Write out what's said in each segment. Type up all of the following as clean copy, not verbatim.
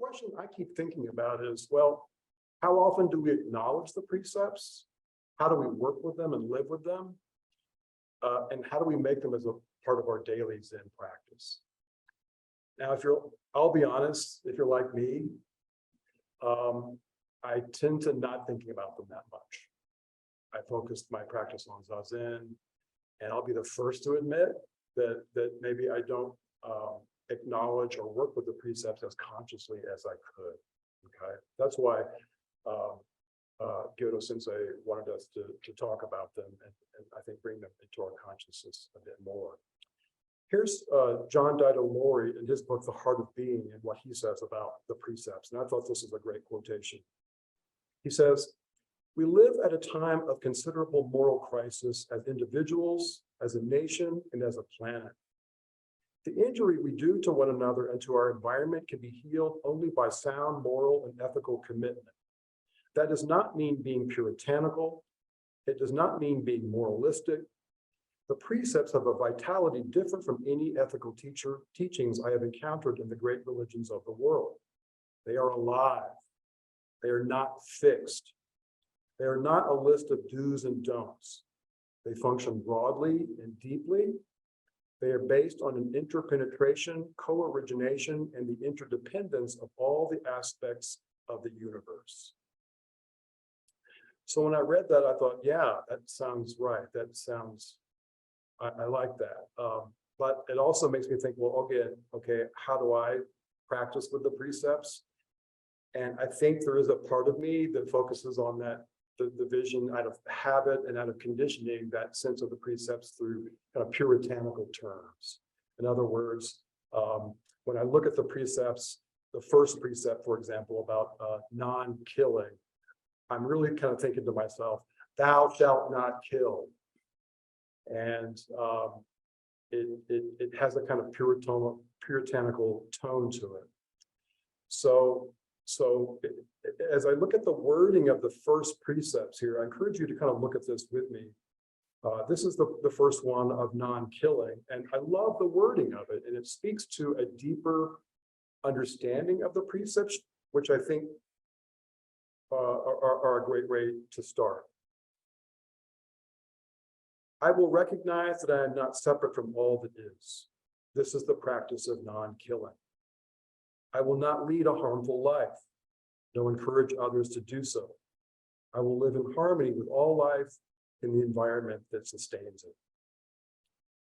question I keep thinking about is, well, how often do we acknowledge the precepts? How do we work with them and live with them? And how do we make them as a part of our daily Zen practice? Now, I'll be honest, if you're like me, I tend to not thinking about them that much. I focused my practice on Zazen, and I'll be the first to admit that maybe I don't acknowledge or work with the precepts as consciously as I could. Okay, that's why Gyoto Sensei wanted us to talk about them and I think bring them into our consciousness a bit more. Here's John Dido Lori in his book, The Heart of Being, and what he says about the precepts. And I thought this is a great quotation. He says, "We live at a time of considerable moral crisis as individuals, as a nation, and as a planet. The injury we do to one another and to our environment can be healed only by sound moral and ethical commitment. That does not mean being puritanical. It does not mean being moralistic. The precepts have a vitality different from any ethical teachings I have encountered in the great religions of the world. They are alive. They are not fixed. They are not a list of do's and don'ts. They function broadly and deeply. They are based on an interpenetration, co-origination, and the interdependence of all the aspects of the universe." So when I read that, I thought, yeah, that sounds right. That sounds, I like that. But it also makes me think, well, okay, how do I practice with the precepts? And I think there is a part of me that focuses on that, the vision out of habit and out of conditioning, that sense of the precepts through kind of puritanical terms. In other words, when I look at the precepts, the first precept, for example, about non-killing, I'm really kind of thinking to myself, thou shalt not kill. And it has a kind of puritanical tone to it. So as I look at the wording of the first precepts here, I encourage you to kind of look at this with me. This is the first one of non-killing, and I love the wording of it, and it speaks to a deeper understanding of the precepts, which I think are a great way to start. "I will recognize that I am not separate from all that is. This is the practice of non-killing. I will not lead a harmful life, nor encourage others to do so. I will live in harmony with all life in the environment that sustains it."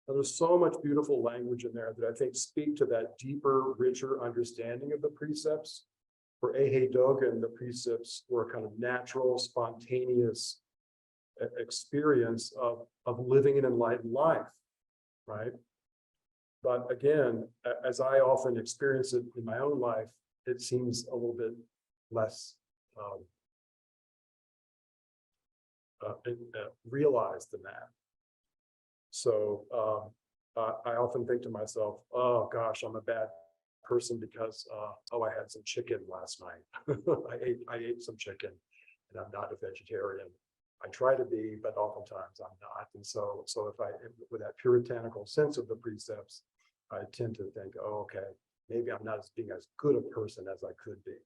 Now, there's so much beautiful language in there that I think speak to that deeper, richer understanding of the precepts. For Eihei Dogen, the precepts were a kind of natural, spontaneous experience of living an enlightened life, right? But again, as I often experience it in my own life, it seems a little bit less realized than that. So I often think to myself, oh gosh, I'm a bad person because I had some chicken last night. I ate some chicken, and I'm not a vegetarian. I try to be, but oftentimes I'm not. And so if with that puritanical sense of the precepts, I tend to think, oh, okay, maybe I'm not being as good a person as I could be.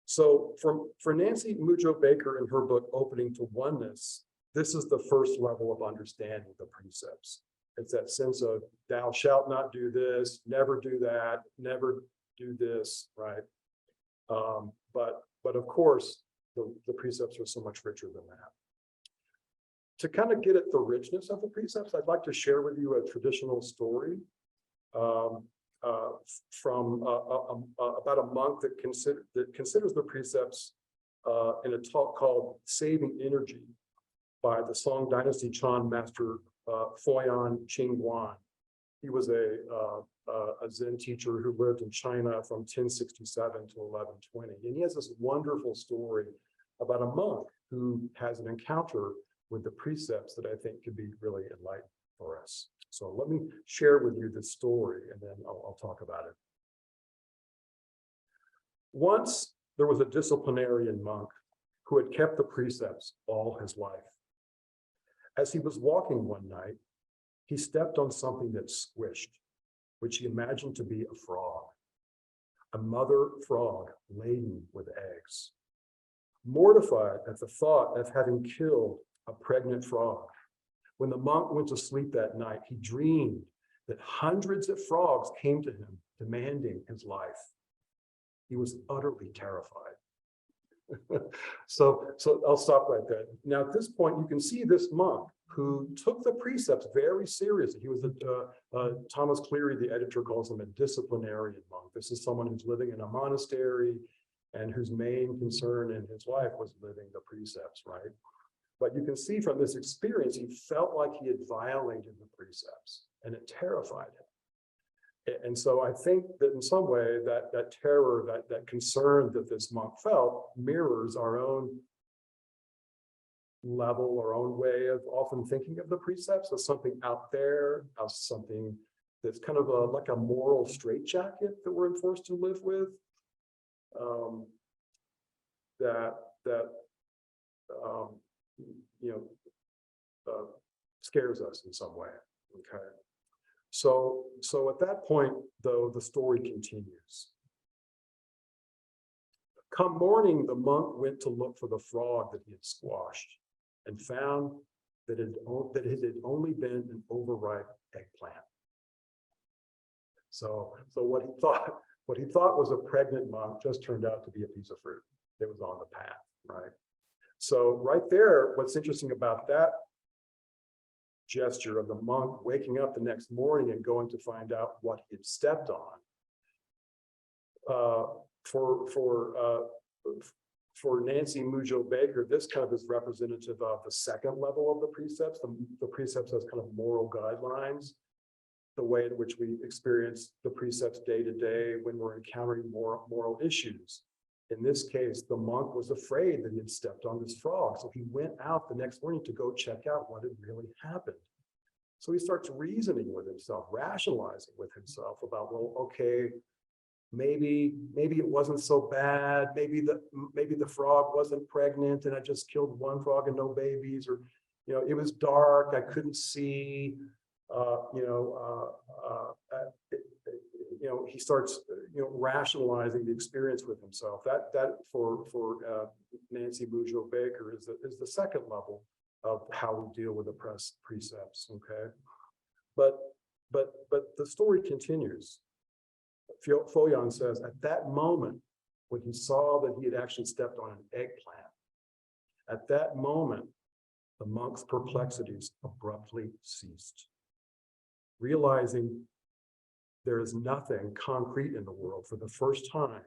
So for Nancy Mujo Baker in her book, Opening to Oneness, this is the first level of understanding the precepts. It's that sense of thou shalt not do this, never do that, never do this, right? But of course, the precepts are so much richer than that. To kind of get at the richness of the precepts, I'd like to share with you a traditional story from about a monk that considers the precepts in a talk called Saving Energy by the Song Dynasty Chan master Foyan Qingguan. He was a Zen teacher who lived in China from 1067 to 1120. And he has this wonderful story about a monk who has an encounter with the precepts that I think could be really enlightening for us. So let me share with you this story, and then I'll talk about it. Once there was a disciplinarian monk who had kept the precepts all his life. As he was walking one night, he stepped on something that squished, which he imagined to be a frog. a mother frog laden with eggs. Mortified at the thought of having killed a pregnant frog, when the monk went to sleep that night, he dreamed that hundreds of frogs came to him demanding his life. He was utterly terrified. So I'll stop right there. Now, at this point, you can see this monk who took the precepts very seriously. He was Thomas Cleary, the editor, calls him a disciplinarian monk. This is someone who's living in a monastery and whose main concern in his life was living the precepts, right? But you can see from this experience, he felt like he had violated the precepts, and it terrified him. And so I think that in some way that terror, that concern that this monk felt mirrors our own level, our own way of often thinking of the precepts as something out there, as something that's kind of like a moral straitjacket that we're enforced to live with, scares us in some way. Okay. So at that point, though, the story continues. Come morning, the monk went to look for the frog that he had squashed and found that it had only been an overripe eggplant. So what he thought was a pregnant monk just turned out to be a piece of fruit that was on the path, right? So right there, what's interesting about that gesture of the monk waking up the next morning and going to find out what he had stepped on. For Nancy Mujo Baker, this kind of is representative of the second level of the precepts. The precepts as kind of moral guidelines, the way in which we experience the precepts day to day when we're encountering moral issues. In this case, the monk was afraid that he had stepped on this frog. So he went out the next morning to go check out what had really happened. So he starts reasoning with himself, rationalizing with himself about, well, okay, maybe it wasn't so bad. Maybe the frog wasn't pregnant and I just killed one frog and no babies, or, it was dark, I couldn't see, he starts, rationalizing the experience with himself. That for Nancy Mujo Baker is the second level of how we deal with the precepts. Okay, but the story continues. Foyan says, at that moment, when he saw that he had actually stepped on an eggplant, at that moment, the monk's perplexities abruptly ceased. Realizing there is nothing concrete in the world, for the first time,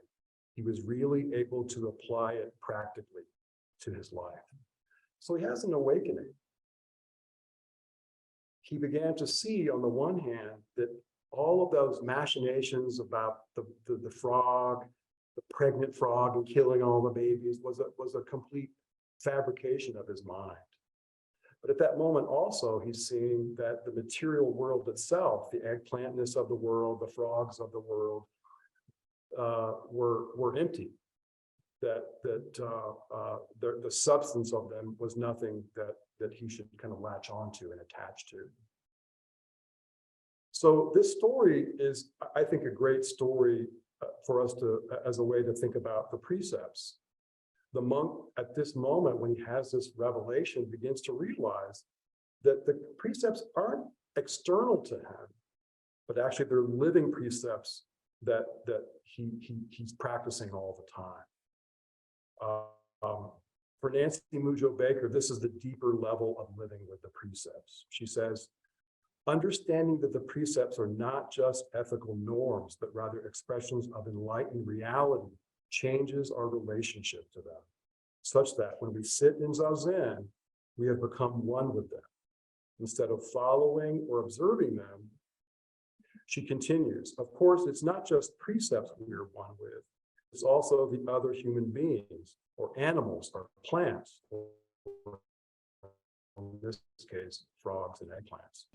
he was really able to apply it practically to his life. So he has an awakening. He began to see, on the one hand, that all of those machinations about the frog, the pregnant frog, and killing all the babies was a complete fabrication of his mind. But at that moment also, he's seeing that the material world itself, the eggplantness of the world, the frogs of the world, were empty. That the substance of them was nothing that he should kind of latch onto and attach to. So this story is, I think, a great story for us as a way to think about the precepts. The monk, at this moment, when he has this revelation, begins to realize that the precepts aren't external to him, but actually they're living precepts that he's practicing all the time. For Nancy Mujo Baker, this is the deeper level of living with the precepts. She says, understanding that the precepts are not just ethical norms, but rather expressions of enlightened reality, changes our relationship to them, such that when we sit in Zazen, we have become one with them. Instead of following or observing them, she continues, of course, it's not just precepts we are one with, it's also the other human beings, or animals, or plants, or in this case, frogs and eggplants.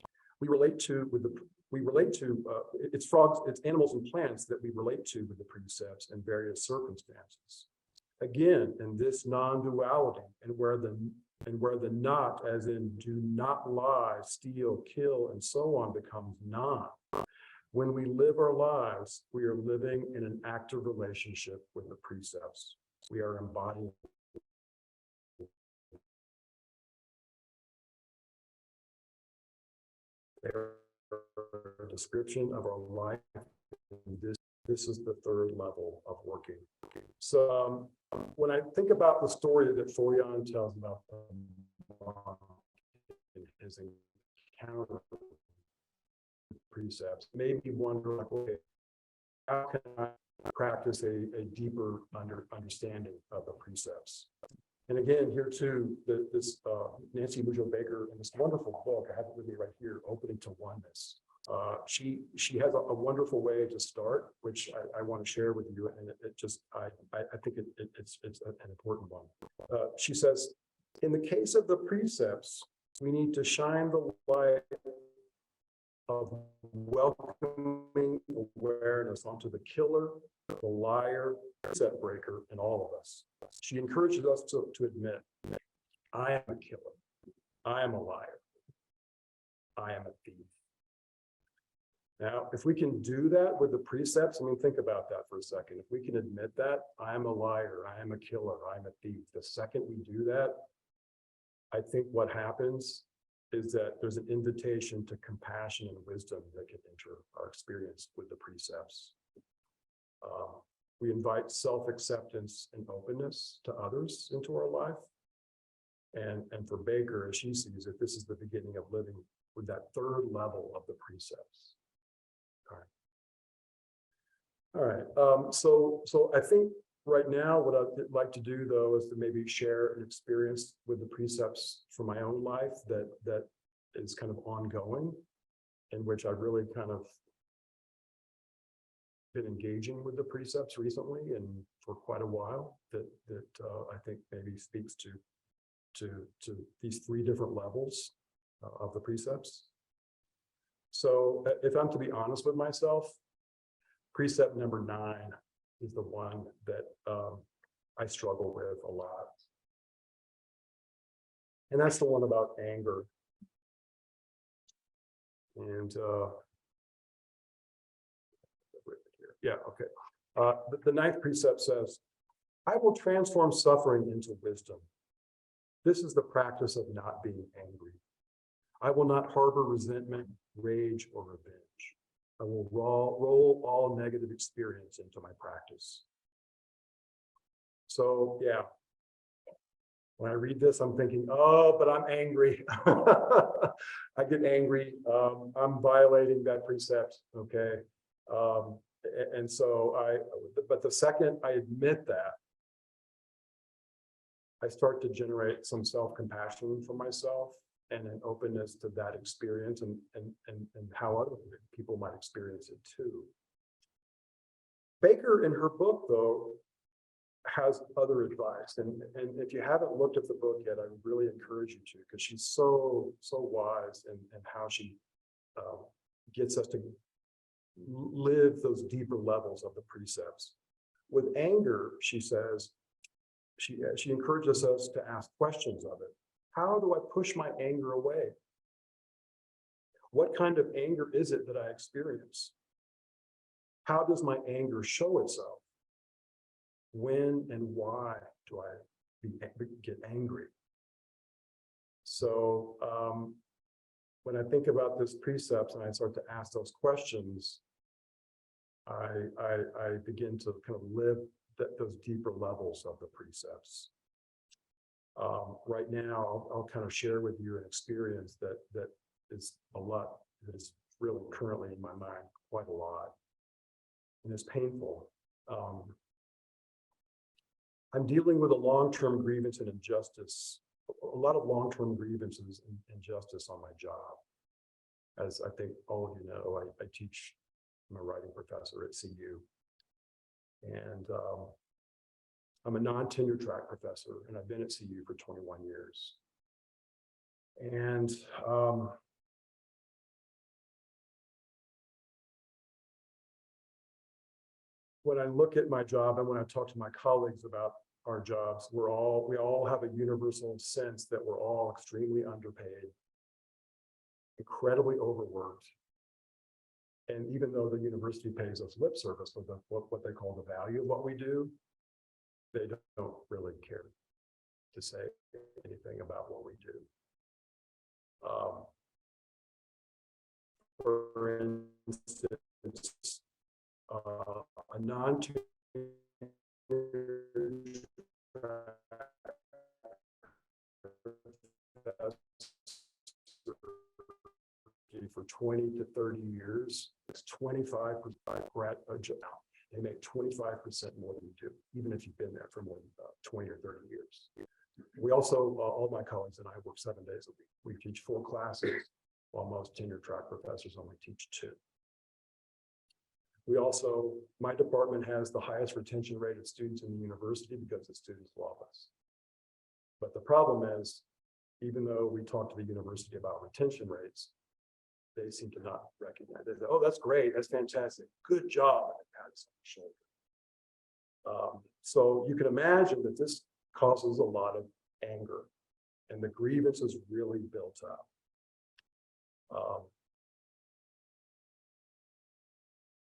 It's frogs, it's animals and plants that we relate to with the precepts in various circumstances. Again, in this non-duality, and where the not, as in do not lie, steal, kill, and so on, becomes non, When we live our lives, we are living in an active relationship with the precepts. We are embodying their description of our life. This is the third level of working. So when I think about the story that Florian tells about the monk in his encounter with precepts, made me wonder, like, okay, how can I practice a deeper understanding of the precepts? And again, here too, this Nancy Mujo Baker in this wonderful book, I have it with me right here, Opening to Oneness. She has a wonderful way to start, which I want to share with you, and it just I think it's an important one. She says, in the case of the precepts, we need to shine the light of welcoming awareness onto the killer, the liar, precept breaker, and all of us. She encourages us to admit, I am a killer, I am a liar, I am a thief. Now, if we can do that with the precepts, I mean, think about that for a second. If we can admit that, I am a liar, I am a killer, I am a thief, the second we do that, I think what happens is that there's an invitation to compassion and wisdom that can enter our experience with the precepts. We invite self-acceptance and openness to others into our life. And for Baker, as she sees it, this is the beginning of living with that third level of the precepts. All right. So I think right now what I'd like to do, though, is to maybe share an experience with the precepts from my own life that is kind of ongoing, in which I've really kind of been engaging with the precepts recently and for quite a while, that I think maybe speaks to these three different levels of the precepts. So if I'm to be honest with myself, precept number 9 is the one that I struggle with a lot. And that's the one about anger. And yeah, okay. The 9th precept says, I will transform suffering into wisdom. This is the practice of not being angry. I will not harbor resentment, rage, or revenge. I will roll all negative experience into my practice. So yeah, when I read this, I'm thinking, oh, but I'm angry. I get angry. I'm violating that precept, okay? And so but the second I admit that, I start to generate some self-compassion for myself and an openness to that experience and how other people might experience it too. Baker, in her book, though, has other advice. And if you haven't looked at the book yet, I really encourage you to, because she's so wise in how she gets us to live those deeper levels of the precepts. With anger, she says, she encourages us to ask questions of it. How do I push my anger away? What kind of anger is it that I experience? How does my anger show itself? When and why do I get angry? So when I think about this precepts and I start to ask those questions, I begin to kind of live those deeper levels of the precepts. Right now, I'll kind of share with you an experience that is a lot, that is really currently in my mind quite a lot, and it's painful. I'm dealing with a long-term grievance and injustice, a lot of long-term grievances and injustice on my job. As I think all of you know, I teach, I'm a writing professor at CU. And I'm a non-tenure track professor, and I've been at CU for 21 years. And when I look at my job and when I talk to my colleagues about our jobs, we all have a universal sense that we're all extremely underpaid, incredibly overworked, And even though the university pays us lip service for what they call the value of what we do, they don't really care to say anything about what we do. For instance, a non-tenure for 20 to 30 years, it's 25% grad job. They make 25% more than you do, even if you've been there for more than 20 or 30 years. We also, all my colleagues and I work 7 days a week. We teach 4 classes, while most tenure track professors only teach 2. We also, my department has the highest retention rate of students in the university because the students love us. But the problem is, even though we talk to the university about retention rates, they seem to not recognize it. Oh, that's great. That's fantastic. Good job. So you can imagine that this causes a lot of anger, and the grievance is really built up.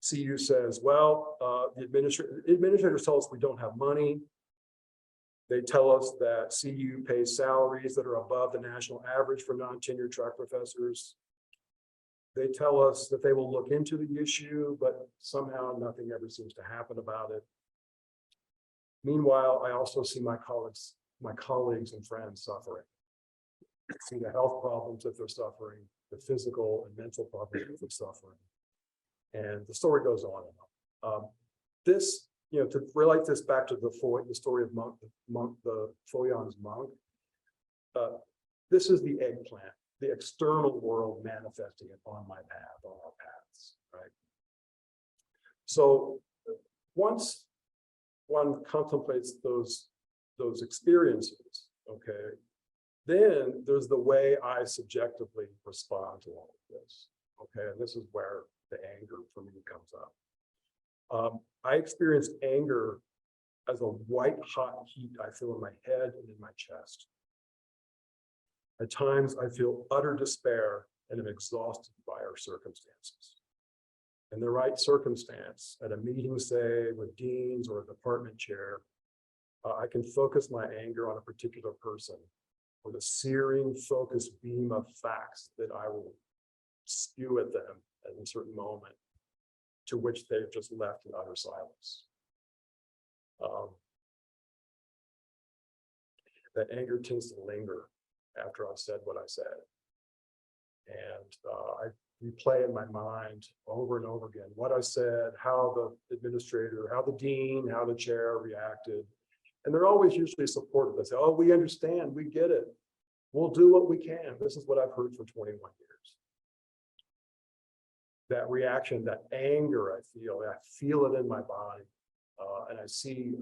CU says, well, the administrators tell us we don't have money. They tell us that CU pays salaries that are above the national average for non-tenure track professors. They tell us that they will look into the issue, but somehow nothing ever seems to happen about it. Meanwhile, I also see my colleagues and friends suffering. I see the health problems that they're suffering, the physical and mental problems that they're suffering. And the story goes on and on. This, to relate this back to the story of the Foyon's monk, this is the eggplant, the external world manifesting it on my path, on our paths, right? So once one contemplates those experiences, okay, then there's the way I subjectively respond to all of this, okay? And this is where the anger for me comes up. I experienced anger as a white hot heat I feel in my head and in my chest. At times I feel utter despair and am exhausted by our circumstances. In the right circumstance, at a meeting, say, with deans or a department chair, I can focus my anger on a particular person with a searing, focused beam of facts that I will spew at them at a certain moment, to which they've just left in utter silence. That anger tends to linger after I've said what I said. And I replay in my mind over and over again what I said, how the administrator, how the dean, how the chair reacted. And they're always usually supportive. They say, oh, we understand, we get it. We'll do what we can. This is what I've heard for 21 years. That reaction, that anger I feel it in my body. And I see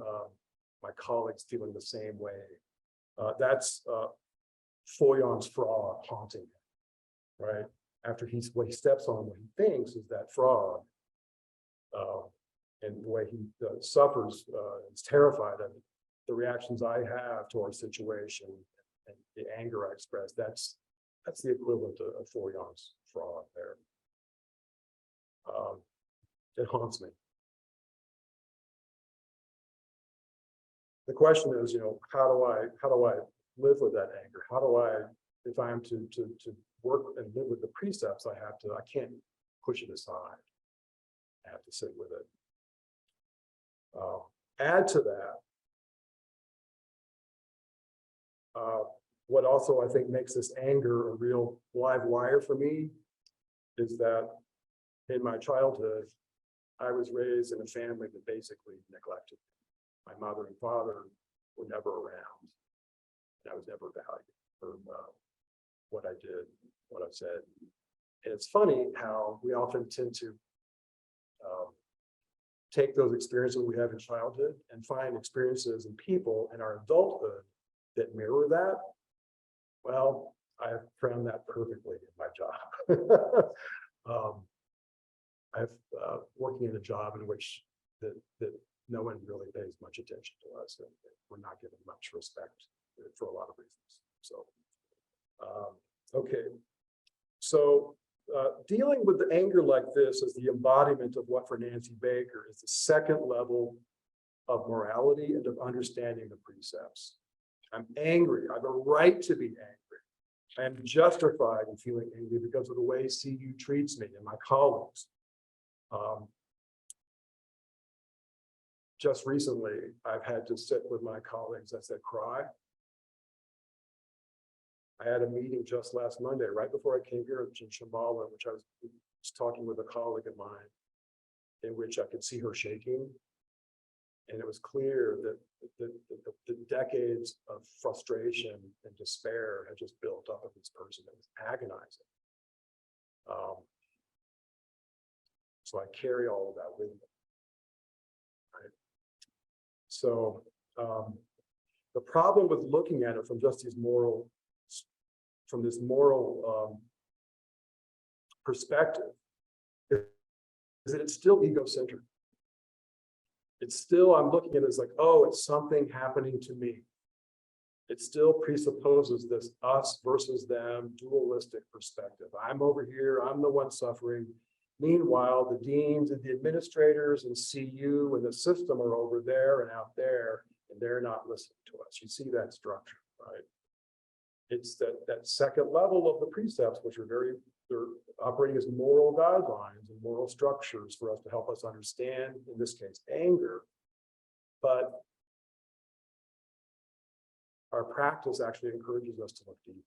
my colleagues feeling the same way. That's Foyon's frog haunting him, right? After what he steps on, what he thinks is that frog. And the way he suffers, is terrified of the reactions I have to our situation and the anger I express. That's the equivalent of Foyon's frog there. It haunts me. The question is, how do I live with that anger? How do I, if I am to work and live with the precepts, I can't push it aside. I have to sit with it. Add to that, what also I think makes this anger a real live wire for me is that in my childhood, I was raised in a family that basically neglected me. My mother and father were never around, and I was never valued for what I did, what I said. And it's funny how we often tend to take those experiences we have in childhood and find experiences and people in our adulthood that mirror that. Well, I have found that perfectly in my job. I've working in a job in which that no one really pays much attention to us, and we're not given much respect for a lot of reasons. So, okay. So dealing with the anger like this is the embodiment of what for Nancy Baker is the second level of morality and of understanding the precepts. I'm angry. I have a right to be angry. I am justified in feeling angry because of the way CU treats me and my colleagues. Just recently, I've had to sit with my colleagues as they cry. I had a meeting just last Monday, right before I came here in Shambhala, which I was talking with a colleague of mine, in which I could see her shaking. And it was clear that the decades of frustration and despair had just built up of this person. It was agonizing. So I carry all of that with me. Right? So the problem with looking at it from just these from this moral perspective is that it's still egocentric. It's still, I'm looking at it as like, oh, it's something happening to me. It still presupposes this us versus them dualistic perspective. I'm over here, I'm the one suffering. Meanwhile, the deans and the administrators and CU and the system are over there and out there, and they're not listening to us. You see that structure, right? It's that second level of the precepts, which are they're operating as moral guidelines and moral structures for us to help us understand, in this case, anger. But our practice actually encourages us to look deeper.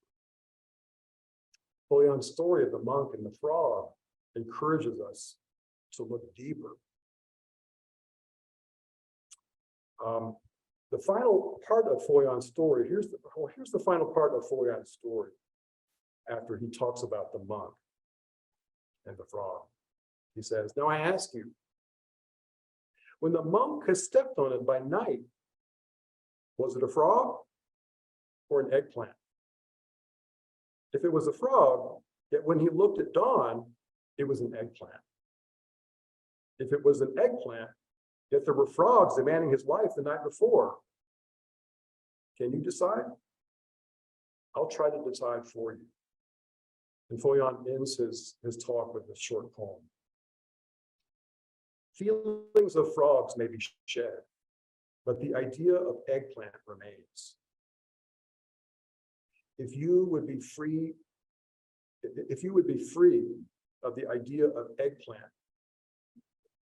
Foyon's story of the monk and the frog encourages us to look deeper. The final part of Foyon's story, here's the final part of Foyon's story after he talks about the monk and the frog. He says, now I ask you, when the monk has stepped on it by night, was it a frog or an eggplant? If it was a frog, yet when he looked at dawn, it was an eggplant. If it was an eggplant, yet there were frogs demanding his life the night before. Can you decide? I'll try to decide for you. And Foyon ends his talk with a short poem. Feelings of frogs may be shed, but the idea of eggplant remains. If you would be free of the idea of eggplant,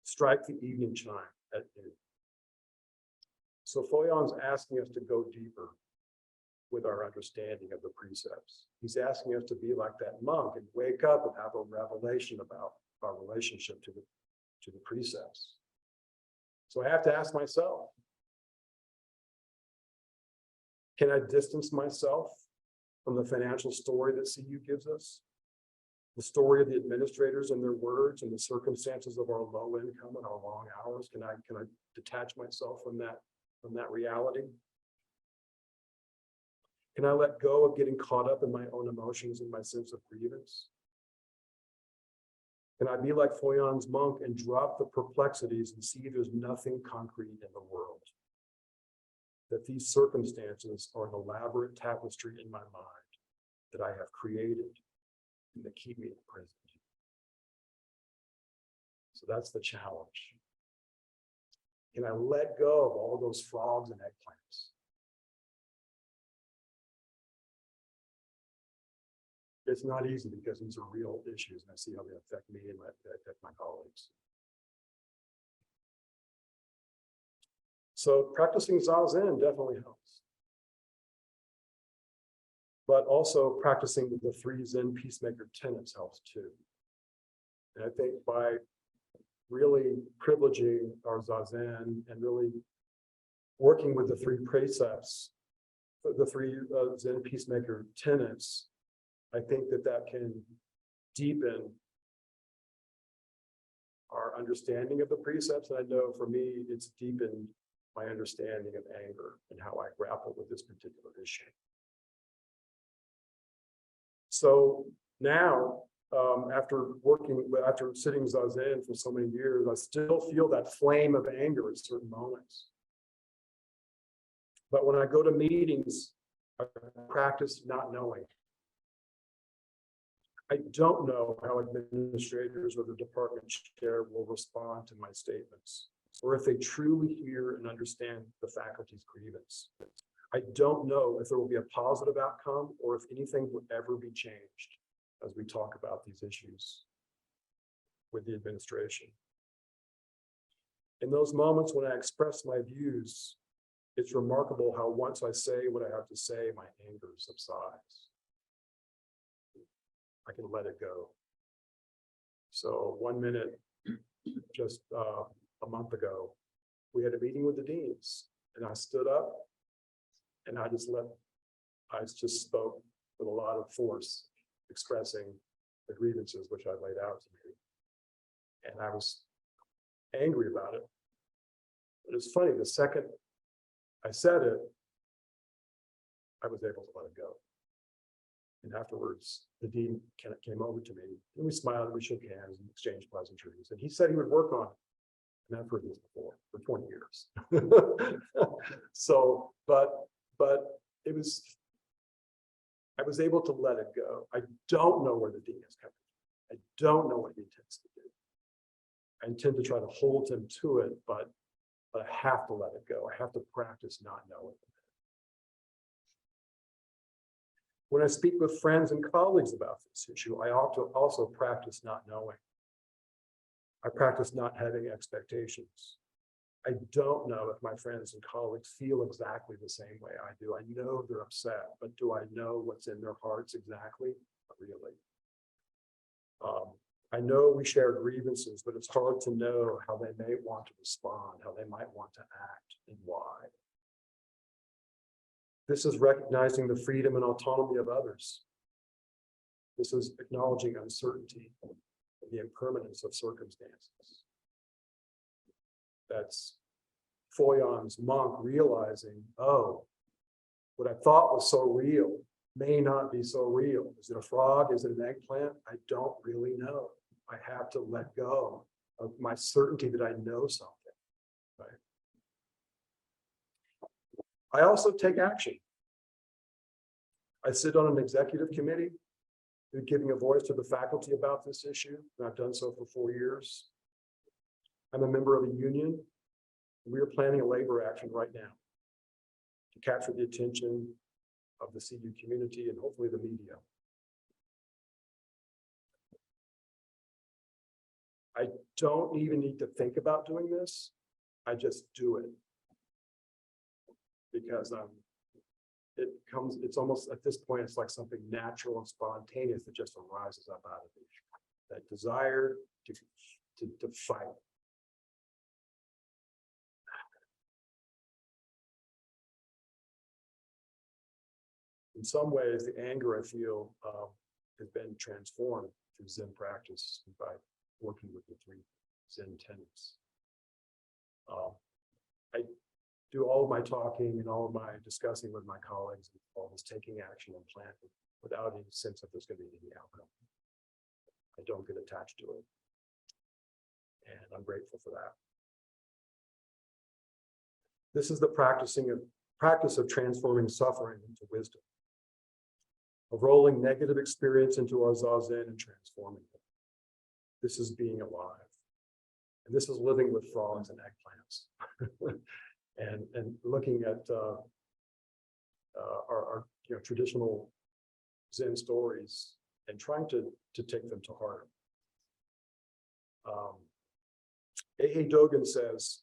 strike the evening chime at noon. So Foyon's asking us to go deeper with our understanding of the precepts. He's asking us to be like that monk and wake up and have a revelation about our relationship to the precepts. So I have to ask myself, can I distance myself from the financial story that CU gives us? The story of the administrators and their words and the circumstances of our low income and our long hours. Can I detach myself from that reality? Can I let go of getting caught up in my own emotions and my sense of grievance? Can I be like Foyon's monk and drop the perplexities and see there's nothing concrete in the world? That these circumstances are an elaborate tapestry in my mind that I have created and that keep me in the present. So that's the challenge. Can I let go of all those frogs and eggplants? It's not easy because these are real issues and I see how they affect me and they affect my colleagues. So practicing Zazen definitely helps. But also practicing the 3 Zen peacemaker tenets helps too. And I think by really privileging our Zazen and really working with the 3 precepts, the 3 Zen peacemaker tenets, I think that can deepen our understanding of the precepts. And I know for me, it's deepened my understanding of anger and how I grapple with this particular issue. So now, after sitting Zazen for so many years, I still feel that flame of anger at certain moments. But when I go to meetings, I practice not knowing. I don't know how administrators or the department chair will respond to my statements, or if they truly hear and understand the faculty's grievance. I don't know if there will be a positive outcome or if anything will ever be changed as we talk about these issues with the administration. In those moments when I express my views, it's remarkable how once I say what I have to say, my anger subsides. I can let it go. So 1 minute, just a month ago, we had a meeting with the deans, and I stood up and I just spoke with a lot of force, expressing the grievances which I laid out to me. And I was angry about it. But it's funny, the second I said it, I was able to let it go. And afterwards, the dean came over to me, and we smiled, and we shook hands and exchanged pleasantries. And he said he would work on it. And I've heard this before for 20 years. So, but it was, I was able to let it go. I don't know where the dean is coming from. I don't know what he intends to do. I intend to try to hold him to it, but I have to let it go. I have to practice not knowing. When I speak with friends and colleagues about this issue, I ought to also practice not knowing. I practice not having expectations. I don't know if my friends and colleagues feel exactly the same way I do. I know they're upset, but do I know what's in their hearts exactly? Not really. I know we share grievances, but it's hard to know how they may want to respond, how they might want to act, and why. This is recognizing the freedom and autonomy of others. This is acknowledging uncertainty and the impermanence of circumstances. That's Foyon's monk realizing, oh, what I thought was so real may not be so real. Is it a frog? Is it an eggplant? I don't really know. I have to let go of my certainty that I know something. Right? I also take action. I sit on an executive committee giving a voice to the faculty about this issue, and I've done so for 4 years. I'm a member of a union. We are planning a labor action right now to capture the attention of the CU community and hopefully the media. I don't even need to think about doing this. I just do it because it's almost at this point, it's like something natural and spontaneous that just arises up out of me. That desire to fight. In some ways, the anger I feel has been transformed through Zen practice by working with the 3 Zen tenets. I do all of my talking and all of my discussing with my colleagues, and all this taking action and planning without any sense that there's going to be any outcome. I don't get attached to it. And I'm grateful for that. This is the practice of transforming suffering into wisdom, of rolling negative experience into our zazen and transforming it. This is being alive. And this is living with frogs and eggplants. and looking at our traditional Zen stories and trying to take them to heart. A.A. Dogen says,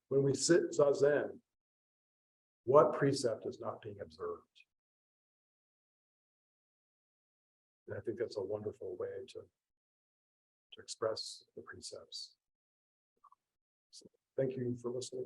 when we sit zazen, what precept is not being observed? And I think that's a wonderful way to express the precepts. So, thank you for listening.